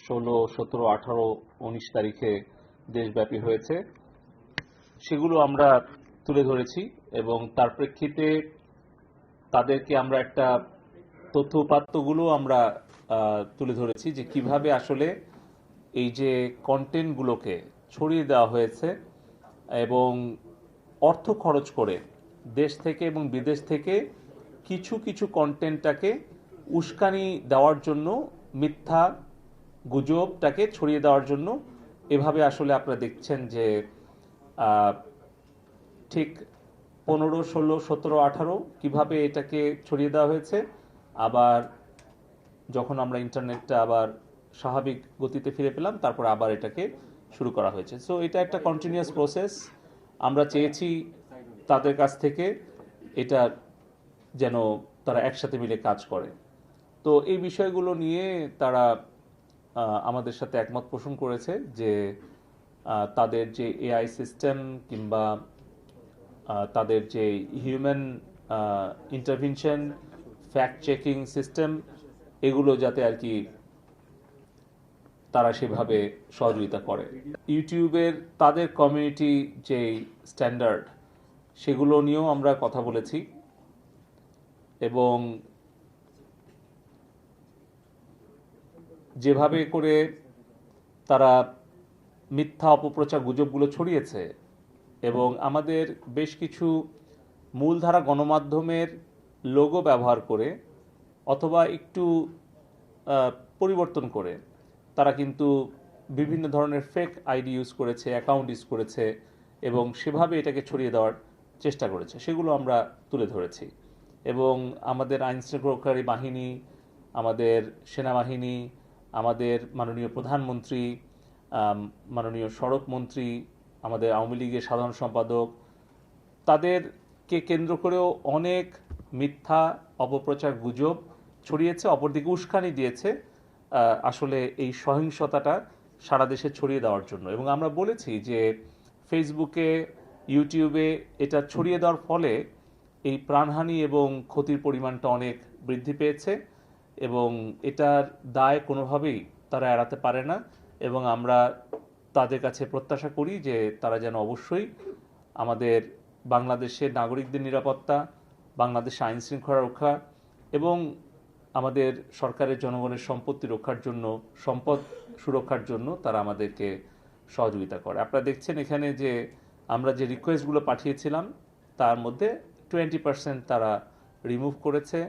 16, 17, 18, 19 তারিখে দেশব্যাপী হয়েছে সেগুলো আমরা তুলে ধরেছি এবং তার প্রেক্ষিতে তাদেরকে আমরা একটা তথ্য উপাত্তগুলো আমরা তুলে ধরেছি যে কিভাবে আসলে এই যে কন্টেন্টগুলোকে ছড়িয়ে দেওয়া হয়েছে এবং অর্থ খরচ করে দেশ থেকে এবং বিদেশ থেকে কিছু কিছু কন্টেন্টটাকে উস্কানি দেওয়ার জন্য, মিথ্যা গুজবটাকে ছড়িয়ে দেওয়ার জন্য এভাবে আসলে আপনারা দেখছেন যে ঠিক 15, 16, 17, 18 কিভাবে এটাকে ছড়িয়ে দেওয়া হয়েছে। আবার যখন আমরা ইন্টারনেটটা আবার স্বাভাবিক গতিতে ফিরে পেলাম তারপর আবার এটাকে শুরু করা হয়েছে। সো এটা একটা কন্টিনিউয়াস প্রসেস। আমরা চেয়েছি তাদের কাছ থেকে এটা যেন তারা একসাথে মিলে কাজ করে। তো এই বিষয়গুলো নিয়ে তারা আমাদের সাথে একমত পোষণ করেছে যে তাদের যে এআই সিস্টেম কিংবা তাদের যে human intervention, fact checking system, এগুলো যাতে আর কি তারা সেভাবে সহযোগিতা করে। ইউটিউবের তাদের কমিউনিটি যে স্ট্যান্ডার্ড সেগুলো নিয়েও আমরা কথা বলেছি এবং যেভাবে করে তারা মিথ্যা অপপ্রচার গুজবগুলো ছড়িয়েছে এবং আমাদের বেশ কিছু মূলধারা গণমাধ্যমের লোগো ব্যবহার করে অথবা একটু পরিবর্তন করে তারা কিন্তু বিভিন্ন ধরনের ফেক আইডি ইউজ করেছে, অ্যাকাউন্ট ইউজ করেছে এবং সেভাবে এটাকে ছড়িয়ে দেওয়ার চেষ্টা করেছে, সেগুলো আমরা তুলে ধরেছি। এবং আমাদের আইনশৃঙ্খলাকারী বাহিনী, আমাদের সেনাবাহিনী, আমাদের মাননীয় প্রধানমন্ত্রী, মাননীয় সড়ক মন্ত্রী, আমাদের আওয়ামী লীগের সাধারণ সম্পাদক, তাদেরকে কেন্দ্র করেও অনেক মিথ্যা অপপ্রচার গুজব ছড়িয়েছে, অপরদিকে উস্কানি দিয়েছে আসলে এই সহিংসতাটা সারা দেশে ছড়িয়ে দেওয়ার জন্য। এবং আমরা বলেছি যে ফেসবুকে, ইউটিউবে এটা ছড়িয়ে দেওয়ার ফলে এই প্রাণহানি এবং ক্ষতির পরিমাণটা অনেক বৃদ্ধি পেয়েছে এবং এটার দায় কোনোভাবেই তারা এড়াতে পারে না। এবং আমরা তাদের কাছে প্রত্যাশা করি যে তারা যেন অবশ্যই আমাদের বাংলাদেশের নাগরিকদের নিরাপত্তা, বাংলাদেশ আইন শৃঙ্খলা রক্ষা এবং আমাদের সরকারের জনগণের সম্পত্তি রক্ষার জন্য, সম্পদ সুরক্ষার জন্য তারা আমাদেরকে সহযোগিতা করে। আপনারা দেখছেন এখানে যে আমরা যে রিকোয়েস্টগুলো পাঠিয়েছিলাম তার মধ্যে 20% তারা রিমুভ করেছে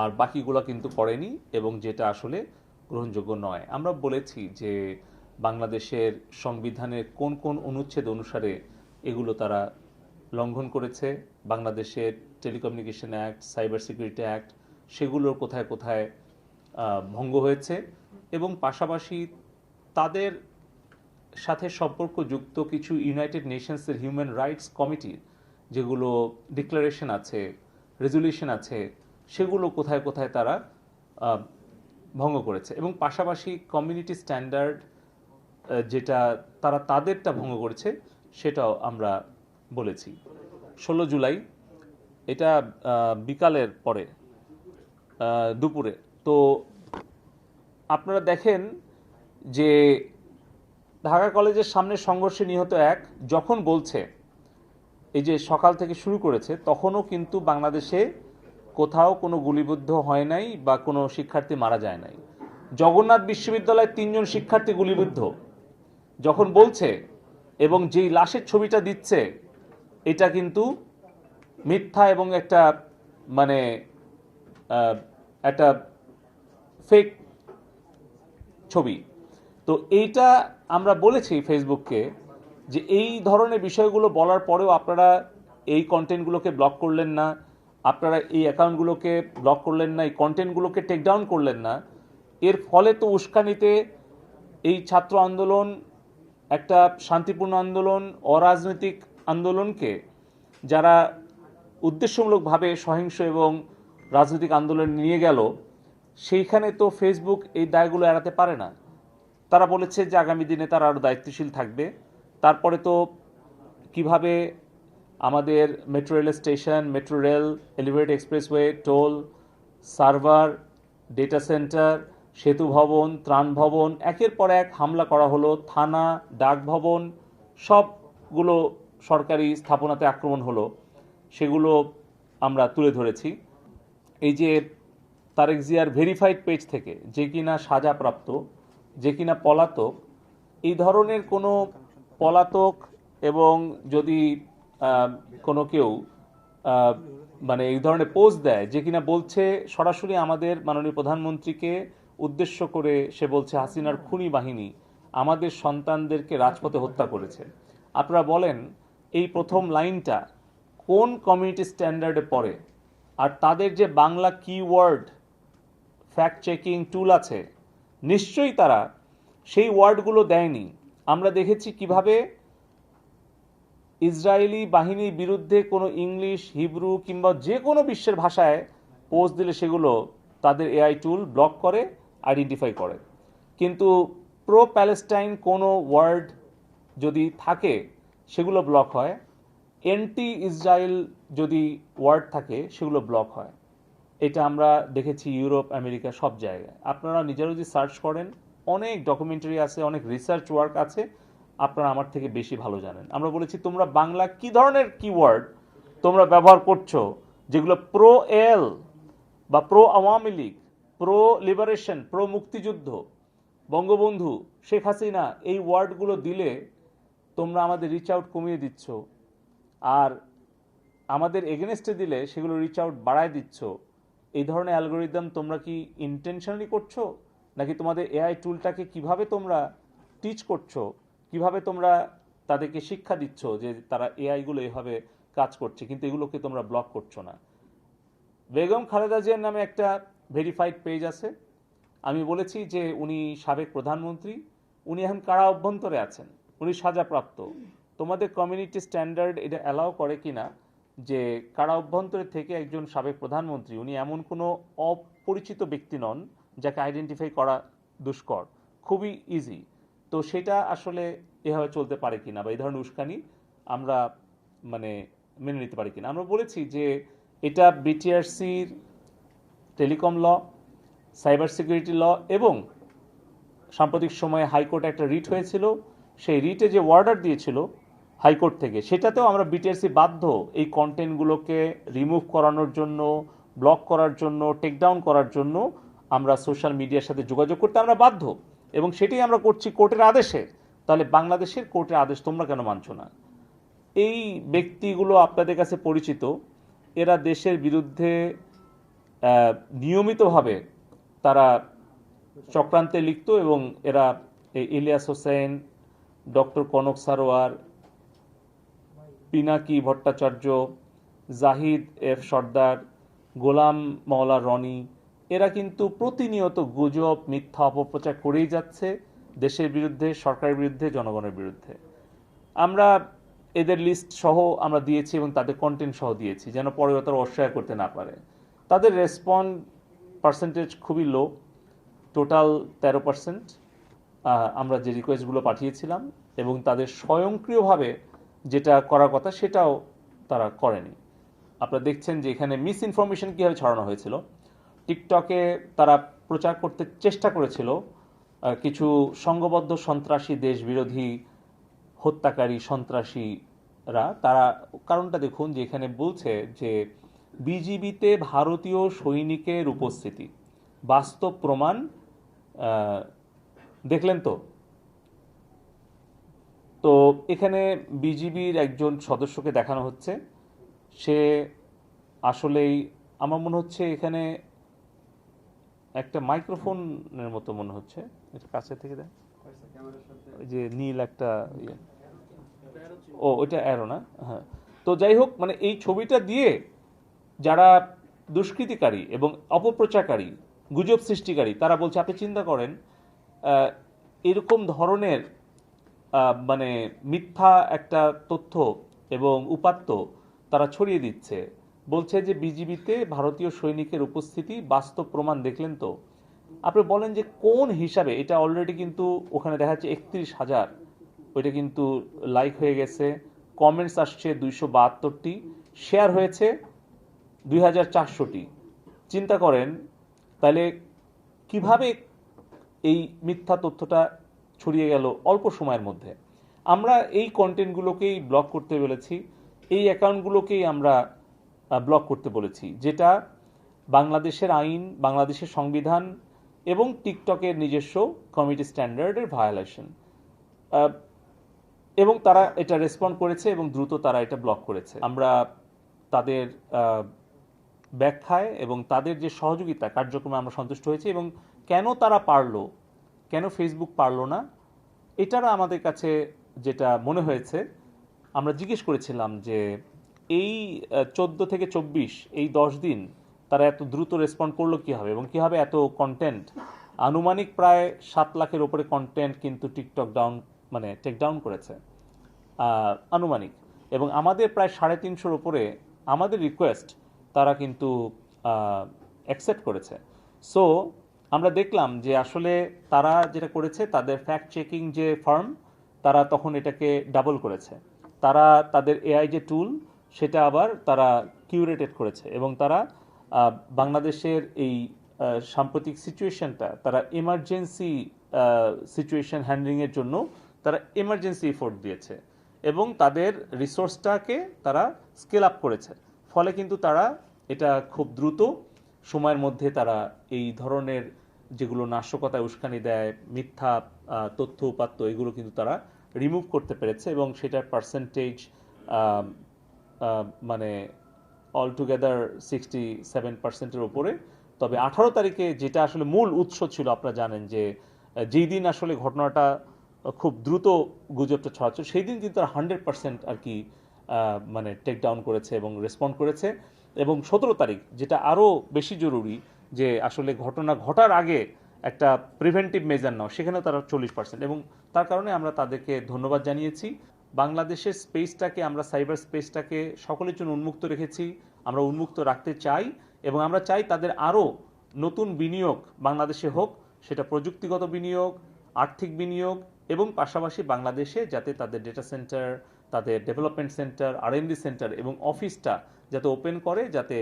আর বাকিগুলো কিন্তু করেনি এবং যেটা আসলে গ্রহণযোগ্য নয়। আমরা বলেছি যে বাংলাদেশের সংবিধানের কোন কোন অনুচ্ছেদ অনুসারে এগুলো তারা লঙ্ঘন করেছে, বাংলাদেশের telecommunication act, cyber security act, সেগুলোর কোথায় কোথায় ভঙ্গ হয়েছে এবং পাশাপাশি তাদের সাথে সম্পর্কযুক্ত কিছু ইউনাইটেড নেশনসের হিউম্যান রাইটস কমিটির যেগুলো ডিক্লারেশন আছে, রেজুলিউশন আছে, সেগুলো কোথায় কোথায় তারা ভঙ্গ করেছে এবং পাশাপাশি কমিউনিটি স্ট্যান্ডার্ড যেটা তারা তাদেরটা ভঙ্গ করেছে সেটাও আমরা বলেছি। 16 জুলাই এটা বিকালের পরে দুপুরে। তো আপনারা দেখেন যে ঢাকা কলেজের সামনে সংঘর্ষে নিহত এক যখন বলছে এই যে সকাল থেকে শুরু করেছে তখনও কিন্তু বাংলাদেশে কোথাও কোনো গুলিবিদ্ধ হয় নাই বা কোনো শিক্ষার্থী মারা যায় নাই। জগন্নাথ বিশ্ববিদ্যালয়ের 3 জন শিক্ষার্থী গুলিবিদ্ধ যখন বলছে এবং যেই লাশের ছবিটা দিচ্ছে এটা কিন্তু মিথ্যা এবং একটা মানে একটা ফেক ছবি। তো এইটা আমরা বলেছি ফেসবুককে যে এই ধরনের বিষয়গুলো বলার পরেও আপনারা এই কন্টেন্টগুলোকে ব্লক করলেন না, আপনারা এই অ্যাকাউন্টগুলোকে ব্লক করলেন না, এই কন্টেন্টগুলোকে টেক ডাউন করলেন না। এর ফলে তো উস্কানিতে এই ছাত্র আন্দোলন একটা শান্তিপূর্ণ আন্দোলন, অরাজনৈতিক আন্দোলনকে যারা উদ্দেশ্যমূলকভাবে সহিংস এবং রাজনৈতিক আন্দোলন নিয়ে গেল, সেইখানে তো ফেসবুক এই দায়গুলো এড়াতে পারে না। তারা বলেছে যে আগামী দিনে তারা আরও দায়িত্বশীল থাকবে। তারপরে তো কিভাবে আমাদের metro rail station, metro rail, elevated expressway, toll, server, data centre সেতু ভবন, ত্রাণ ভবন, একের পর এক হামলা করা হলো, থানা, ডাক ভবন, সবগুলো সরকারি স্থাপনাতে আক্রমণ হলো, সেগুলো আমরা তুলে ধরেছি। এই যে তারেক জিয়ার ভেরিফাইড পেজ থেকে যে কিনা সাজাপ্রাপ্ত, যে কিনা পলাতক, এই ধরনের কোনো পলাতক এবং যদি কোনো কেউ মানে এই ধরনের পোস্ট দেয় যে কিনা বলছে সরাসরি আমাদের মাননীয় প্রধানমন্ত্রীকে উদ্দেশ্য করে, সে বলছে হাসিনার খুনি বাহিনী আমাদের সন্তানদেরকে রাজপথে হত্যা করেছে, আপনারা বলেন এই প্রথম লাইনটা কোন কমিউনিটি স্ট্যান্ডার্ডে পড়ে? আর তাদের যে Bangla keyword fact checking tool আছে, নিশ্চয়ই তারা সেই ওয়ার্ডগুলো দেয়নি। আমরা দেখেছি কিভাবে ইসরায়েলি বাহিনীর বিরুদ্ধে কোনো ইংলিশ, হিব্রু কিংবা যে কোনো বিশ্বের ভাষায় পোস্ট দিলে সেগুলো তাদের এআই টুল ব্লক করে, আইডেন্টিফাই করে। কিন্তু প্রো প্যালেস্টাইন কোনো ওয়ার্ড যদি থাকে সেগুলো ব্লক হয়, এন্টি ইসরায়েল যদি ওয়ার্ড থাকে সেগুলো ব্লক হয়। এটা আমরা দেখেছি ইউরোপ, আমেরিকা, সব জায়গায়। আপনারা নিজেরা যদি সার্চ করেন, অনেক ডকুমেন্টারি আছে, অনেক রিসার্চ ওয়ার্ক আছে, আপনারা আমার থেকে বেশি ভালো জানেন। আমরা বলেছি তোমরা বাংলা কি ধরনের কিওয়ার্ড তোমরা ব্যবহার করছো যেগুলো প্রো এল বা pro Awami League, pro liberation, pro মুক্তিযুদ্ধ, বঙ্গবন্ধু, শেখ হাসিনা, এই ওয়ার্ডগুলো দিলে তোমরা আমাদের রিচ আউট কমিয়ে দিচ্ছ, আর আমাদের এগেনস্টে দিলে সেগুলো রিচ আউট বাড়ায় দিচ্ছ। এই ধরনের অ্যালগোরিদম তোমরা কি ইন্টেনশনালি করছো, নাকি তোমাদের এআই টুলটাকে কিভাবে তোমরা টিচ করছো, কিভাবে তোমরা তাদেরকে শিক্ষা দিচ্ছ যে তারা এআইগুলো এভাবে কাজ করছে, কিন্তু এগুলোকে তোমরা ব্লক করছো না? বেগম খালেদা জিয়ার নামে একটা ভেরিফাইড পেজ আছে। আমি বলেছি যে উনি সাবেক প্রধানমন্ত্রী, উনি এখন কারা অভ্যন্তরে আছেন, উনি সাজাপ্রাপ্ত। তোমাদের কমিউনিটি স্ট্যান্ডার্ড এটা অ্যালাউ করে কিনা যে কারা অভ্যন্তরে থেকে একজন সাবেক প্রধানমন্ত্রী, উনি এমন কোনো অপরিচিত ব্যক্তি নন যাকে আইডেন্টিফাই করা দুষ্কর, খুবই ইজি। তো সেটা আসলে এভাবে চলতে পারে কিনা, বা এই ধরনের উস্কানি আমরা মানে মেনে নিতে পারি কিনা। আমরা বলেছি যে এটা বিটিআরসির টেলিকম ল, সাইবার সিকিউরিটি ল, এবং সাম্প্রতিক সময়ে হাইকোর্টে একটা রিট হয়েছিল, সেই রিটে যে অর্ডার দিয়েছিল হাইকোর্ট থেকে, সেটাতেও আমরা বিটিআরসি বাধ্য এই কন্টেন্টগুলোকে রিমুভ করানোর জন্য, ব্লক করার জন্য, টেকডাউন করার জন্য আমরা সোশ্যাল মিডিয়ার সাথে যোগাযোগ করতে আমরা বাধ্য, এবং সেটাই আমরা করছি কোর্টের আদেশে। তাহলে বাংলাদেশের কোর্টের আদেশ তোমরা কেন মানছো না? এই ব্যক্তিগুলো আপনাদের কাছে পরিচিত, এরা দেশের বিরুদ্ধে নিয়মিতভাবে তারা চক্রান্তে লিপ্ত, এবং এরা ইলিয়াস হোসেন, ডক্টর কনক সারোয়ার, পিনাকি ভট্টাচার্য, জাহিদ এফ সর্দার, গোলাম মাওলা রনি, এরা কিন্তু প্রতিনিয়ত গুজব, মিথ্যা অপপ্রচার করেই যাচ্ছে দেশের বিরুদ্ধে, সরকারের বিরুদ্ধে, জনগণের বিরুদ্ধে। আমরা এদের লিস্ট সহ আমরা দিয়েছি এবং তাদের কন্টেন্ট সহ দিয়েছি, যেন পরে তারা অস্বীকার করতে না পারে। তাদের রেসপন্ড পার্সেন্টেজ খুবই লো, টোটাল 13%। আমরা যে রিকোয়েস্টগুলো পাঠিয়েছিলাম এবং তাদের স্বয়ংক্রিয়ভাবে যেটা করার কথা সেটাও তারা করেনি। আপনারা দেখছেন যে এখানে মিস ইনফরমেশন কীভাবে ছড়ানো হয়েছিল। টিকটকে তারা প্রচার করতে চেষ্টা করেছিল কিছু সংঘবদ্ধ সন্ত্রাসী, দেশবিরোধী, হত্যাকারী সন্ত্রাসীরা। তারা কারণটা দেখুন যে এখানে বলছে যে বিজিবিতে ভারতীয় সৈনিকের উপস্থিতি, বাস্তব প্রমাণ দেখলেন তো। তো এখানে বিজিবির একজন সদস্যকে দেখানো হচ্ছে, সে আসলেই আমার মনে হচ্ছে এখানে একটা মাইক্রোফোনের মতো মনে হচ্ছে, এটা কাছে থেকে দেয়, ওই যে নীল একটা ও ওইটা অ্যারো না, হ্যাঁ। তো যাই হোক, মানে এই ছবিটা দিয়ে যারা দুষ্কৃতিকারী এবং অপপ্রচারকারী, গুজব সৃষ্টিকারী, তারা বলছে আপনি চিন্তা করেন এরকম ধরনের মানে মিথ্যা একটা তথ্য এবং উপাত্ত তারা ছড়িয়ে দিচ্ছে, বলছে যে বিজিবিতে ভারতীয় সৈনিকের উপস্থিতি, বাস্তব প্রমাণ দেখলেন তো। আপনি বলেন যে কোন হিসাবে? এটা অলরেডি কিন্তু ওখানে দেখা যাচ্ছে 31,000, ওইটা কিন্তু লাইক হয়ে গেছে, কমেন্টস আসছে 272টি, শেয়ার হয়েছে 2400টি। চিন্তা করেন তাহলে কিভাবে এই মিথ্যা তথ্যটা ছড়িয়ে গেল অল্প সময়ের মধ্যে। আমরা এই কন্টেন্টগুলোকেই ব্লক করতে বলেছি, এই অ্যাকাউন্টগুলোকেই আমরা ব্লক করতে বলেছি, যেটা বাংলাদেশের আইন, বাংলাদেশের সংবিধান এবং টিকটকের নিজস্ব কমিউনিটি স্ট্যান্ডার্ডের ভায়োলেশন। এবং তারা এটা রেসপন্ড করেছে এবং দ্রুত তারা এটা ব্লক করেছে। আমরা তাদের ব্যাখ্যায় এবং তাদের যে সহযোগিতা কার্যক্রমে আমরা সন্তুষ্ট হয়েছি। এবং কেন তারা পারলো, কেন ফেসবুক পারলো না, এটারা আমাদের কাছে যেটা মনে হয়েছে, আমরা জিজ্ঞেস করেছিলাম যে এই 14 থেকে 24 এই 10 দিন তারা এত দ্রুত রেসপন্ড করলো কীভাবে এবং কীভাবে এত কন্টেন্ট, আনুমানিক প্রায় 7 লাখের ওপরে কন্টেন্ট কিন্তু টিকটক টেক ডাউন করেছে আনুমানিক। এবং আমাদের প্রায় 350-র উপরে আমাদের রিকোয়েস্ট তারা কিন্তু অ্যাকসেপ্ট করেছে। সো আমরা দেখলাম যে আসলে তারা যেটা করেছে, তাদের ফ্যাক্ট চেকিং যে ফার্ম, তারা তখন এটাকে ডাবল করেছে। তারা তাদের এআই যে টুল, সেটা আবার তারা কিউরেটেড করেছে এবং তারা বাংলাদেশের এই সাম্প্রতিক সিচুয়েশনটা তারা এমার্জেন্সি সিচুয়েশন হ্যান্ডলিংয়ের জন্য তারা এমার্জেন্সি এফোর্ট দিয়েছে এবং তাদের রিসোর্সটাকে তারা স্কেল আপ করেছে। ফলে কিন্তু তারা এটা খুব দ্রুত সময়ের মধ্যে তারা এই ধরনের যেগুলো নাশকতায় উস্কানি দেয়, মিথ্যা তথ্য উপাত্ত, এগুলো কিন্তু তারা রিমুভ করতে পেরেছে এবং সেটার পার্সেন্টেজ মানে অলটুগেদার 67%-এর উপরে। তবে 18 তারিখে যেটা আসলে মূল উৎস ছিল, আপনারা জানেন যে যেই দিন আসলে ঘটনাটা খুব দ্রুত গুজবটা ছড়াচ্ছে, সেই দিন কিন্তু তারা 100% আর কি টেক ডাউন করেছে এবং রেসপন্ড করেছে। এবং 17 তারিখ, যেটা আরও বেশি জরুরি, যে আসলে ঘটনা ঘটার আগে একটা প্রিভেন্টিভ মেজার নাও, সেখানেও তারা 40%। এবং তার কারণে আমরা তাদেরকে ধন্যবাদ জানিয়েছি। বাংলাদেশের স্পেসটাকে, আমরা সাইবার স্পেসটাকে সকলের জন্য উন্মুক্ত রেখেছি, আমরা উন্মুক্ত রাখতে চাই এবং আমরা চাই তাদের আরও নতুন বিনিয়োগ বাংলাদেশে হোক, সেটা প্রযুক্তিগত বিনিয়োগ, আর্থিক বিনিয়োগ, এবং পাশাপাশি বাংলাদেশে যাতে তাদের ডেটা সেন্টার, তাদের ডেভেলপমেন্ট সেন্টার, আর&ডি সেন্টার এবং অফিসটা যাতে ওপেন করে, যাতে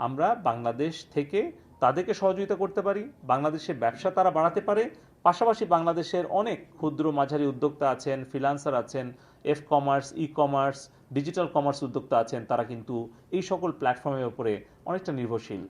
আমরা বাংলাদেশ থেকে তাদেরকে সহযোগিতা করতে পারি, বাংলাদেশের ব্যবসা তারা বাড়াতে পারে। পাশাপাশি বাংলাদেশের অনেক ক্ষুদ্র মাঝারি উদ্যোক্তা আছেন, ফ্রিল্যান্সার আছেন, F commerce, e commerce, digital commerce উদ্যোক্তা আছেন, তারা কিন্তু এই সকল প্ল্যাটফর্মের উপরে অনেকটা নির্ভরশীল।